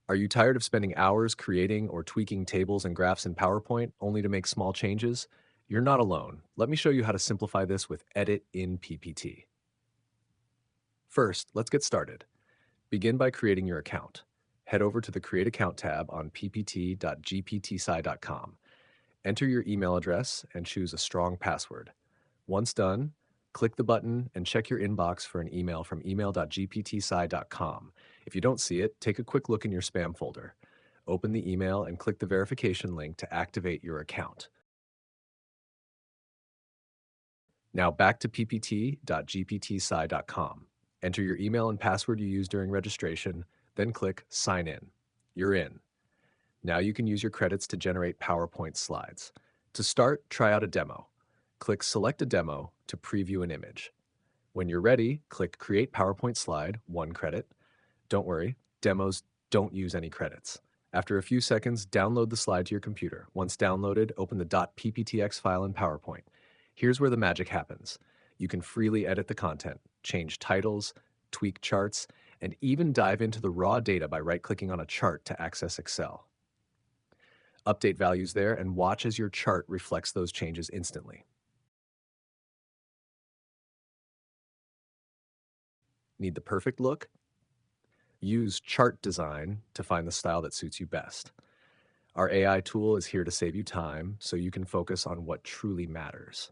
Are you tired of spending hours creating or tweaking tables and graphs in PowerPoint only to make small changes? You're not alone. Let me show you how to simplify this with Edit in PPT. First, let's get started. Begin by creating your account. Head over to the Create Account tab on ppt.gptsci.com. Enter your email address and choose a strong password. Once done, click the button and check your inbox for an email from email.gptsci.com. If you don't see it, take a quick look in your spam folder. Open the email and click the verification link to activate your account. Now back to ppt.gptsci.com. Enter your email and password you used during registration, then click Sign In. You're in. Now you can use your credits to generate PowerPoint slides. To start, try out a demo. Click Select a Demo to preview an image. When you're ready, click Create PowerPoint Slide, 1 credit. Don't worry, demos don't use any credits. After a few seconds, download the slide to your computer. Once downloaded, open the .pptx file in PowerPoint. Here's where the magic happens. You can freely edit the content, change titles, tweak charts, and even dive into the raw data by right-clicking on a chart to access Excel. Update values there and watch as your chart reflects those changes instantly. Need the perfect look? Use Chart Design to find the style that suits you best. Our AI tool is here to save you time so you can focus on what truly matters.